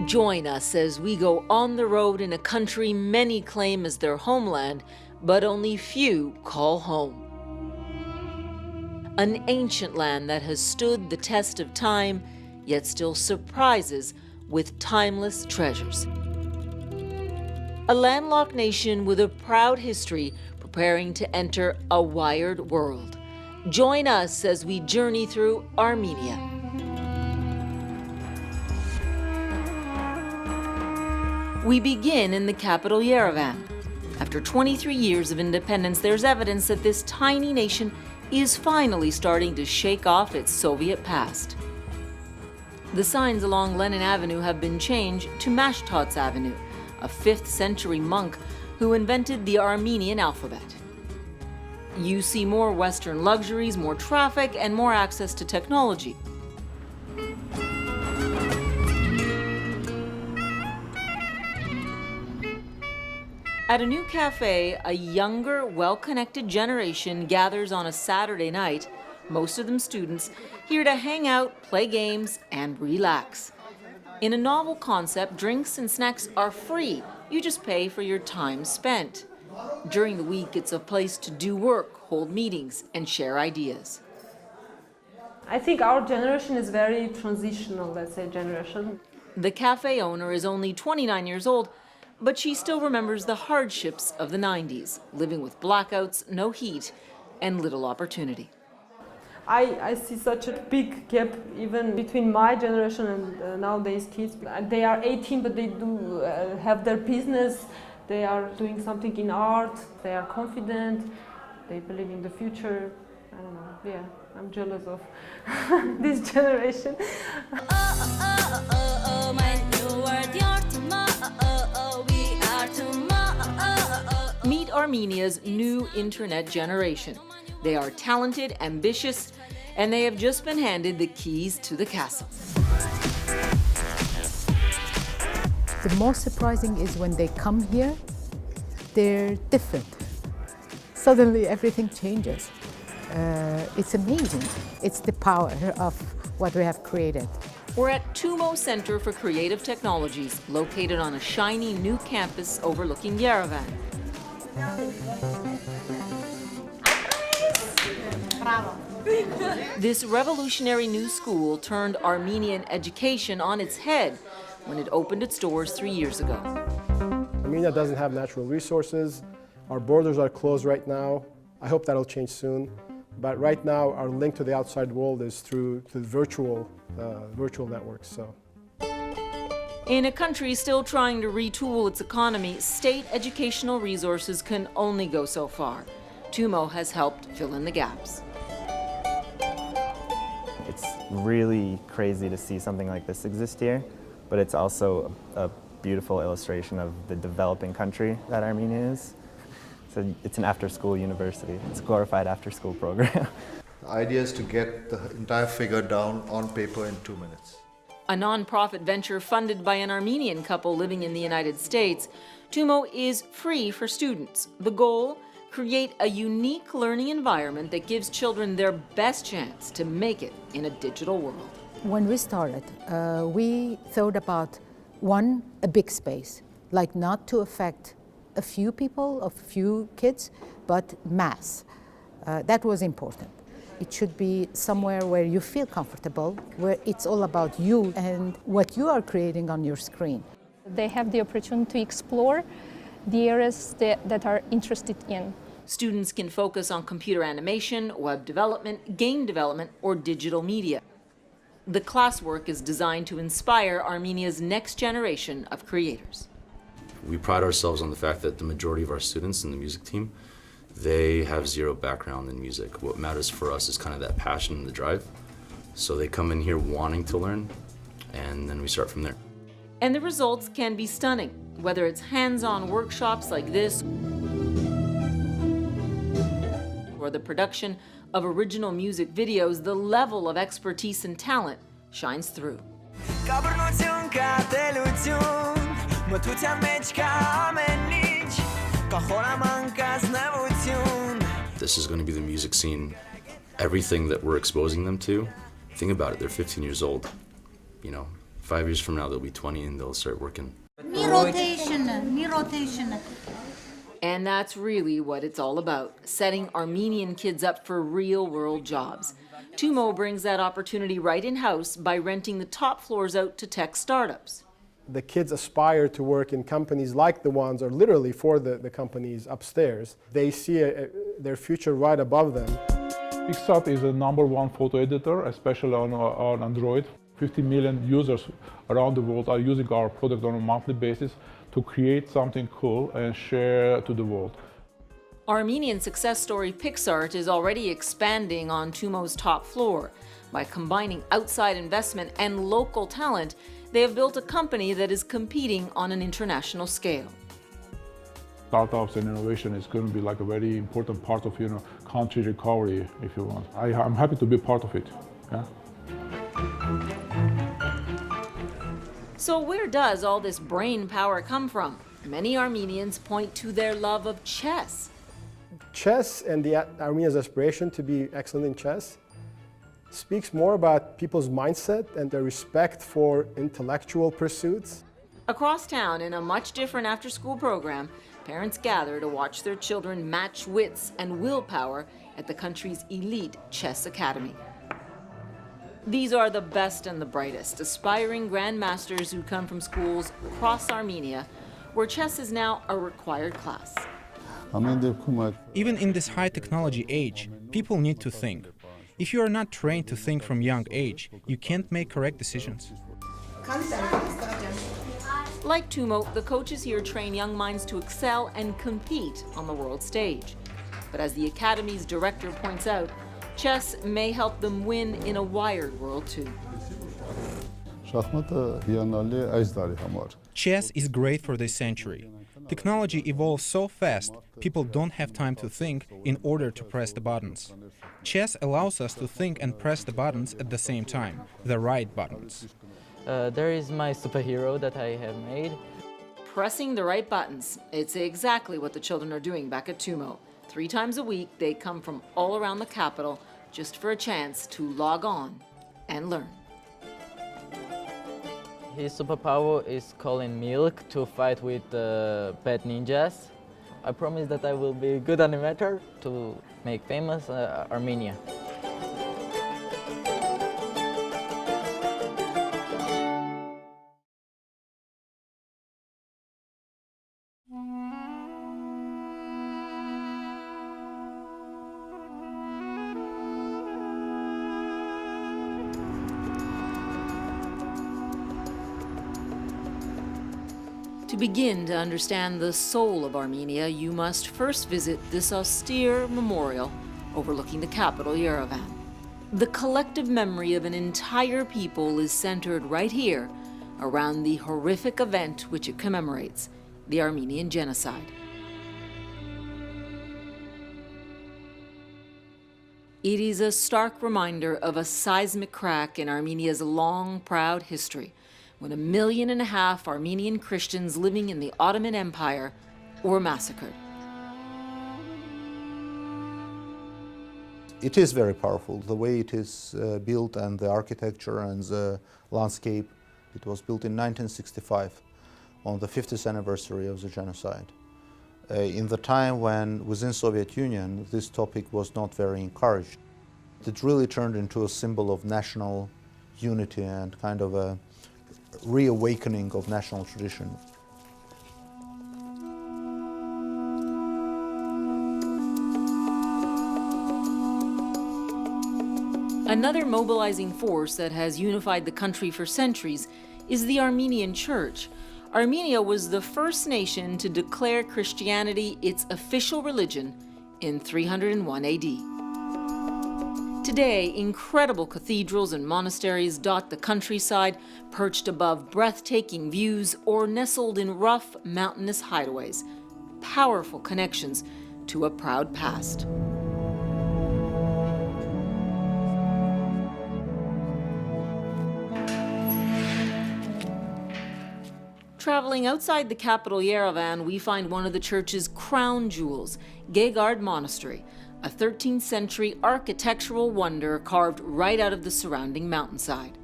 Join us as we go on the road in a country many claim as their homeland, but only few call home. An ancient land that has stood the test of time, yet still surprises with timeless treasures. A landlocked nation with a proud history preparing to enter a wired world. Join us as we journey through Armenia. We begin in the capital, Yerevan. After 23 years of independence, there's evidence that this tiny nation is finally starting to shake off its Soviet past. The signs along Lenin Avenue have been changed to Mashtots Avenue, a 5th century monk who invented the Armenian alphabet. You see more Western luxuries, more traffic, and more access to technology. At a new cafe, a younger, well-connected generation gathers on a Saturday night, most of them students, here to hang out, play games, and relax. In a novel concept, drinks and snacks are free. You just pay for your time spent. During the week, it's a place to do work, hold meetings, and share ideas. I think our generation is very transitional, let's say, generation. The cafe owner is only 29 years old, but she still remembers the hardships of the 90s, living with blackouts, no heat, and little opportunity. I see such a big gap even between my generation and nowadays kids. They are 18, but they do have their business. They are doing something in art. They are confident. They believe in the future. I don't know. Yeah, I'm jealous of this generation. Meet Armenia's new internet generation. They are talented, ambitious, and they have just been handed the keys to the castle. The most surprising is when they come here, they're different. Suddenly everything changes. It's amazing. It's the power of what we have created. We're at Tumo Center for Creative Technologies, located on a shiny new campus overlooking Yerevan. This revolutionary new school turned Armenian education on its head when it opened its doors 3 years ago. Armenia doesn't have natural resources. Our borders are closed right now. I hope that'll change soon. But right now, our link to the outside world is through virtual networks. So. In a country still trying to retool its economy, state educational resources can only go so far. Tumo has helped fill in the gaps. It's really crazy to see something like this exist here, but it's also a beautiful illustration of the developing country that Armenia is. So it's an after-school university. It's a glorified after-school program. The idea is to get the entire figure down on paper in 2 minutes. A nonprofit venture funded by an Armenian couple living in the United States, Tumo is free for students. The goal? Create a unique learning environment that gives children their best chance to make it in a digital world. When we started, we thought about, one, a big space, like not to affect a few people, a few kids, but mass. That was important. It should be somewhere where you feel comfortable, where it's all about you and what you are creating on your screen. They have the opportunity to explore the areas that are interested in. Students can focus on computer animation, web development, game development, or digital media. The classwork is designed to inspire Armenia's next generation of creators. We pride ourselves on the fact that the majority of our students in the music team, they have zero background in music. What matters for us is kind of that passion and the drive. So they come in here wanting to learn, and then we start from there. And the results can be stunning, whether it's hands-on workshops like this or the production of original music videos. The level of expertise and talent shines through. This is going to be the music scene. Everything that we're exposing them to, think about it, they're 15 years old. You know, 5 years from now, they'll be 20 and they'll start working. Knee rotation, knee rotation. And that's really what it's all about, setting Armenian kids up for real-world jobs. Tumo brings that opportunity right in-house by renting the top floors out to tech startups. The kids aspire to work in companies like the ones, or literally for the companies upstairs. They see their future right above them. PixArt is the #1 photo editor, especially on Android. 50 million users around the world are using our product on a monthly basis to create something cool and share to the world. Armenian success story PixArt is already expanding on Tumo's top floor. By combining outside investment and local talent, they have built a company that is competing on an international scale. Startups and innovation is going to be like a very important part of country recovery, if you want. I'm happy to be part of it. Yeah? So where does all this brain power come from? Many Armenians point to their love of chess. Chess and the Armenians' aspiration to be excellent in chess speaks more about people's mindset and their respect for intellectual pursuits. Across town, in a much different after-school program, parents gather to watch their children match wits and willpower at the country's elite chess academy. These are the best and the brightest, aspiring grandmasters who come from schools across Armenia, where chess is now a required class. Even in this high technology age, people need to think. If you are not trained to think from young age, you can't make correct decisions. Like Tumo, the coaches here train young minds to excel and compete on the world stage. But as the Academy's director points out, chess may help them win in a wired world too. Chess is great for this century. Technology evolves so fast, people don't have time to think in order to press the buttons. Chess allows us to think and press the buttons at the same time, the right buttons. There is my superhero that I have made. Pressing the right buttons. It's exactly what the children are doing back at Tumo. 3 times a week, they come from all around the capital just for a chance to log on and learn. His superpower is calling milk to fight with bad ninjas. I promise that I will be a good animator to make famous Armenia. To begin to understand the soul of Armenia, you must first visit this austere memorial overlooking the capital, Yerevan. The collective memory of an entire people is centered right here around the horrific event which it commemorates, the Armenian genocide. It is a stark reminder of a seismic crack in Armenia's long, proud history, when 1.5 million Armenian Christians living in the Ottoman Empire were massacred. It is very powerful, the way it is built and the architecture and the landscape. It was built in 1965, on the 50th anniversary of the genocide. In the time when, within Soviet Union, this topic was not very encouraged. It really turned into a symbol of national unity and kind of a reawakening of national tradition. Another mobilizing force that has unified the country for centuries is the Armenian Church. Armenia was the first nation to declare Christianity its official religion in 301 AD. Today, incredible cathedrals and monasteries dot the countryside, perched above breathtaking views or nestled in rough, mountainous hideaways. Powerful connections to a proud past. Traveling outside the capital Yerevan, we find one of the church's crown jewels, Gegard Monastery, a 13th century architectural wonder carved right out of the surrounding mountainside.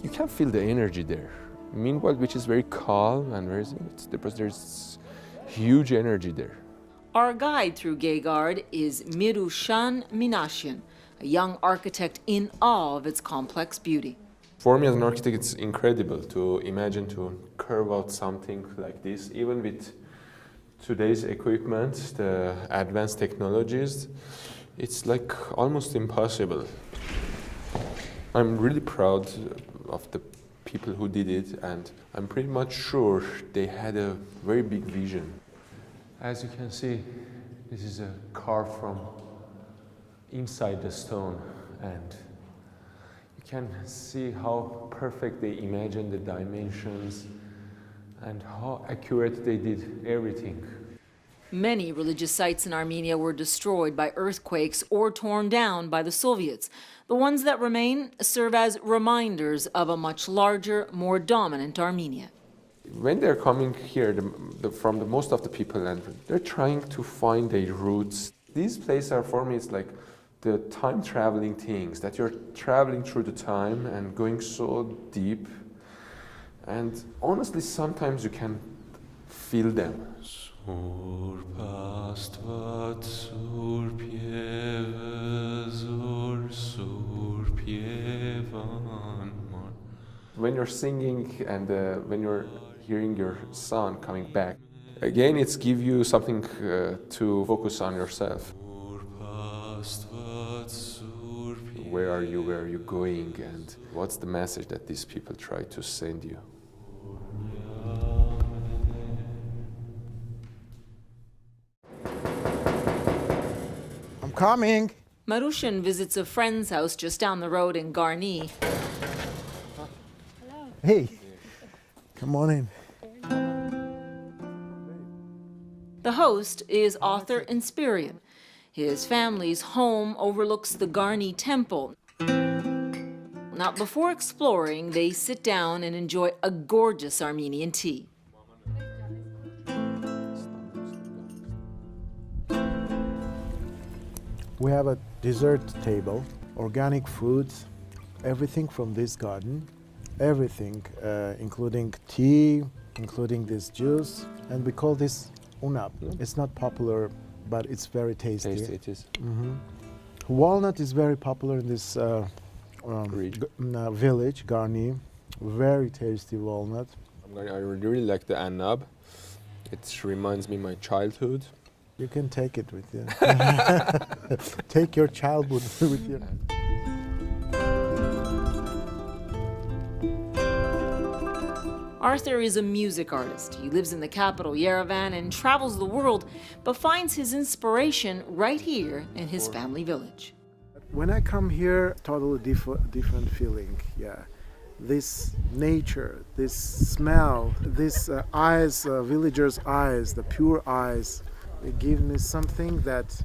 You can feel the energy there. Meanwhile, which is very calm and because there's huge energy there. Our guide through Gegard is Mirushan Minashian, a young architect in awe of its complex beauty. For me as an architect, it's incredible to imagine to carve out something like this, even with today's equipment, the advanced technologies. It's like almost impossible. I'm really proud of the people who did it, and I'm pretty much sure they had a very big vision. As you can see, this is a carve from inside the stone, and you can see how perfect they imagined the dimensions and how accurate they did everything. Many religious sites in Armenia were destroyed by earthquakes or torn down by the Soviets. The ones that remain serve as reminders of a much larger, more dominant Armenia. When they're coming here from most of the people, and they're trying to find their roots, these places are for me, it's like the time traveling things, that you're traveling through the time and going so deep. And honestly, sometimes you can feel them. When you're singing and when you're hearing your son coming back, again, it's give you something to focus on yourself. Where are you going, and what's the message that these people try to send you? I'm coming. Marushin visits a friend's house just down the road in Garni. Hey, come on in. The host is author Inspirian. His family's home overlooks the Garni temple. Now, before exploring, they sit down and enjoy a gorgeous Armenian tea. We have a dessert table, organic foods, everything from this garden, everything, including tea, including this juice, and we call this unap. It's not popular, but it's very tasty. Tasty it is. Walnut is very popular in this village, Garni. Very tasty walnut. I really like the annab. It reminds me of my childhood. You can take it with you. Take your childhood with you. Arthur is a music artist. He lives in the capital, Yerevan, and travels the world, but finds his inspiration right here in his family village. When I come here, totally different feeling, yeah. This nature, this smell, this eyes, villagers' eyes, the pure eyes, they give me something that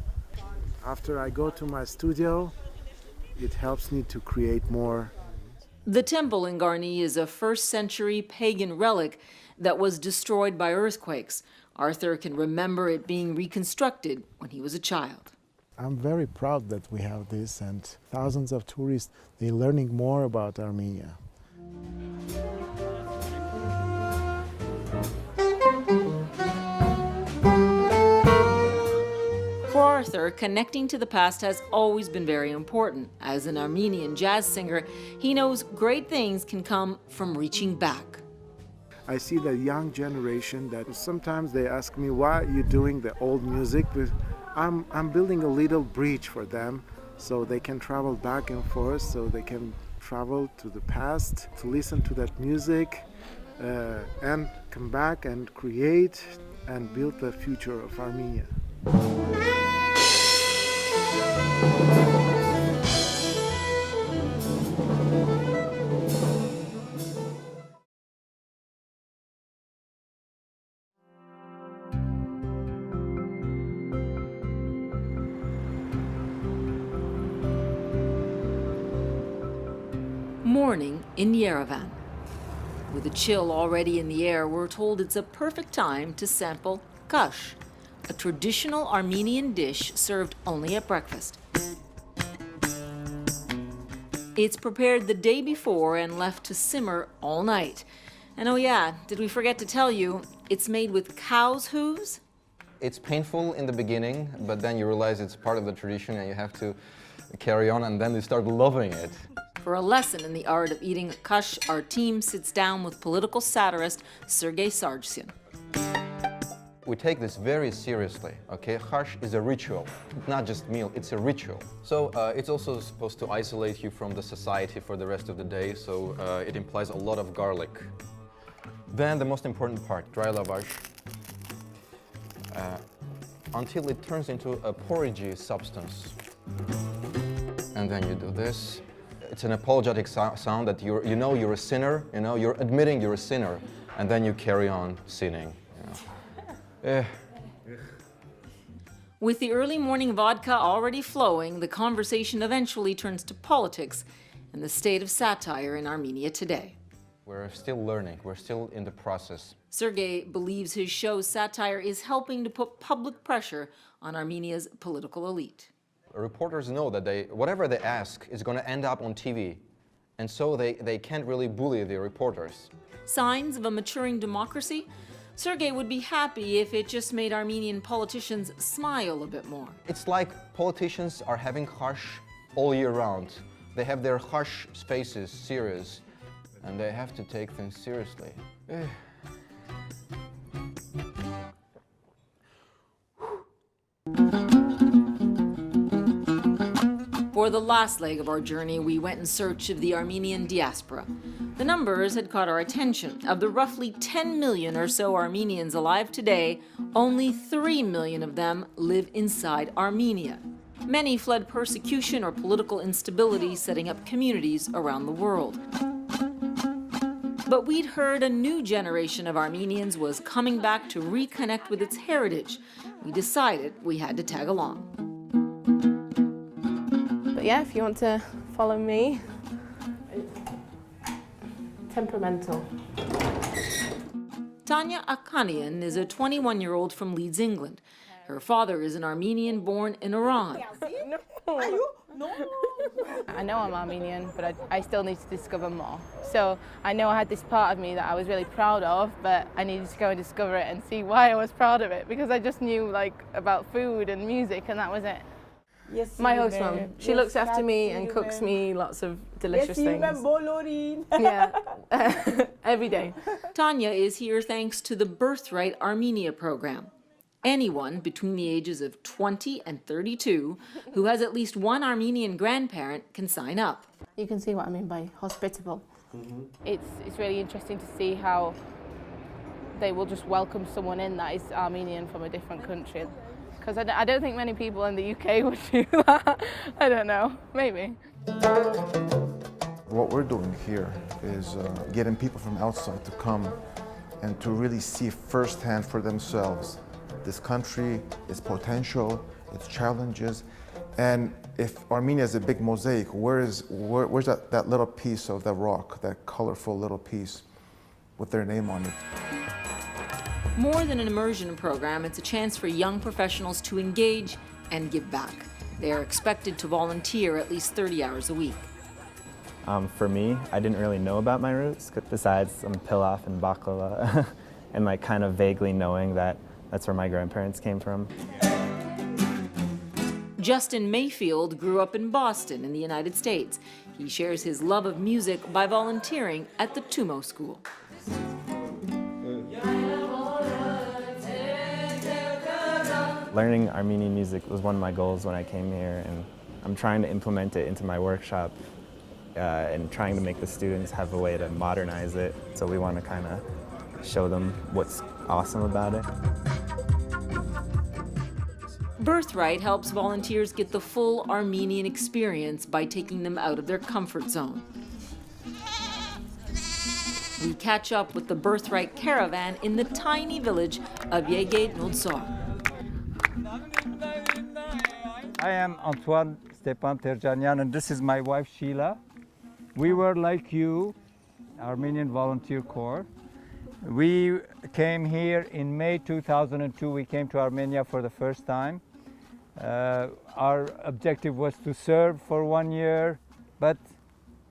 after I go to my studio, it helps me to create more. The temple in Garni is a first-century pagan relic that was destroyed by earthquakes. Arthur can remember it being reconstructed when he was a child. I'm very proud that we have this, and thousands of tourists, they're learning more about Armenia. For Arthur, connecting to the past has always been very important. As an Armenian jazz singer, he knows great things can come from reaching back. I see the young generation that sometimes they ask me, why are you doing the old music? But I'm building a little bridge for them so they can travel back and forth, so they can travel to the past to listen to that music and come back and create and build the future of Armenia. Morning in Yerevan. With a chill already in the air, we're told it's a perfect time to sample kash, a traditional Armenian dish served only at breakfast. It's prepared the day before and left to simmer all night. And oh yeah, did we forget to tell you, it's made with cow's hooves? It's painful in the beginning, but then you realize it's part of the tradition and you have to carry on, and then you start loving it. For a lesson in the art of eating khash, our team sits down with political satirist Sergei Sargsyan. We take this very seriously, okay? Khash is a ritual, not just meal, it's a ritual. So it's also supposed to isolate you from the society for the rest of the day, so it implies a lot of garlic. Then the most important part, dry lavage, until it turns into a porridgey substance. And then you do this. It's an apologetic sound that you know you're a sinner, you're admitting you're a sinner, and then you carry on sinning. With the early morning vodka already flowing, the conversation eventually turns to politics and the state of satire in Armenia today. We're still learning, we're still in the process. Sergei believes his show's satire is helping to put public pressure on Armenia's political elite. Reporters know that whatever they ask is going to end up on TV, and so they can't really bully the reporters. Signs of a maturing democracy? Sergei would be happy if it just made Armenian politicians smile a bit more. It's like politicians are having khash all year round. They have their khash spaces serious, and they have to take things seriously. For the last leg of our journey, we went in search of the Armenian diaspora. The numbers had caught our attention. Of the roughly 10 million or so Armenians alive today, only 3 million of them live inside Armenia. Many fled persecution or political instability, setting up communities around the world. But we'd heard a new generation of Armenians was coming back to reconnect with its heritage. We decided we had to tag along. But yeah, if you want to follow me. Temperamental. Tanya Akanian is a 21-year-old from Leeds, England. Her father is an Armenian born in Iran. I know I'm Armenian, but I still need to discover more. So I know I had this part of me that I was really proud of, but I needed to go and discover it and see why I was proud of it, because I just knew about food and music, and that was it. Yes, my host mom. She looks after me and cooks me lots of delicious things. Yeah, every day. Tanya is here thanks to the Birthright Armenia program. Anyone between the ages of 20 and 32 who has at least one Armenian grandparent can sign up. You can see what I mean by hospitable. It's really interesting to see how they will just welcome someone in that is Armenian from a different country. Because I don't think many people in the UK would do that. I don't know, maybe. What we're doing here is getting people from outside to come and to really see firsthand for themselves this country, its potential, its challenges, and if Armenia is a big mosaic, where's that little piece of the rock, that colorful little piece with their name on it? More than an immersion program, it's a chance for young professionals to engage and give back. They are expected to volunteer at least 30 hours a week. For me, I didn't really know about my roots, besides some pilaf and baklava, and kind of vaguely knowing that that's where my grandparents came from. Justin Mayfield grew up in Boston in the United States. He shares his love of music by volunteering at the Tumo School. Learning Armenian music was one of my goals when I came here, and I'm trying to implement it into my workshop and trying to make the students have a way to modernize it. So we want to kind of show them what's awesome about it. Birthright helps volunteers get the full Armenian experience by taking them out of their comfort zone. We catch up with the Birthright caravan in the tiny village of Yeged Nudsar. I am Antoine Stepan Terjanian, and this is my wife Sheila. We were like you, Armenian Volunteer Corps. We came here in May 2002. We came to Armenia for the first time. Our objective was to serve for 1 year, but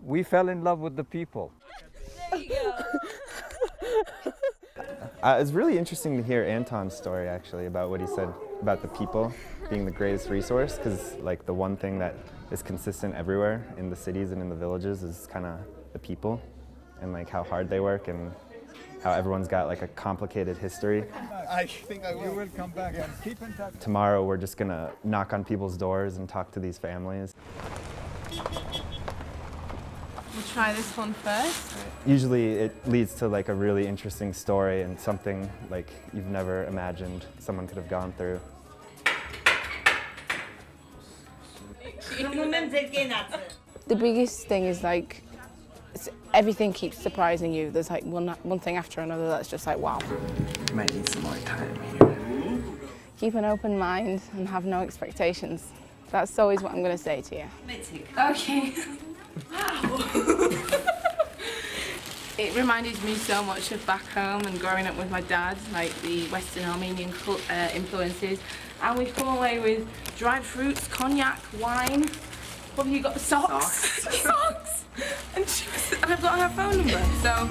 we fell in love with the people. There you go. It's really interesting to hear Anton's story, actually, about what he said about the people being the greatest resource, because like the one thing that is consistent everywhere in the cities and in the villages is kind of the people, and like how hard they work and how everyone's got like a complicated history. I think I will. You will come back and keep in touch. Tomorrow we're just gonna knock on people's doors and talk to these families. We'll try this one first. Usually it leads to like a really interesting story and something like you've never imagined someone could have gone through. The biggest thing is like, everything keeps surprising you. There's like one thing after another that's just like, wow. Might need some more time here. Keep an open mind and have no expectations. That's always what I'm going to say to you. Okay. Wow. It reminded me so much of back home and growing up with my dad, like the Western Armenian influences. And we've come away with dried fruits, cognac, wine. What have you got? Socks. Socks. And I've got her phone number, so.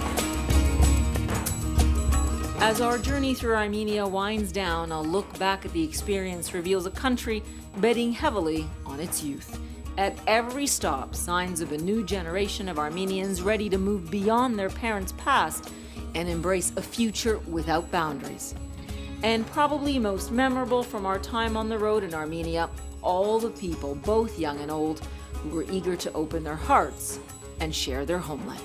As our journey through Armenia winds down, a look back at the experience reveals a country betting heavily on its youth. At every stop, signs of a new generation of Armenians ready to move beyond their parents' past and embrace a future without boundaries. And probably most memorable from our time on the road in Armenia, all the people, both young and old, who were eager to open their hearts and share their homeland.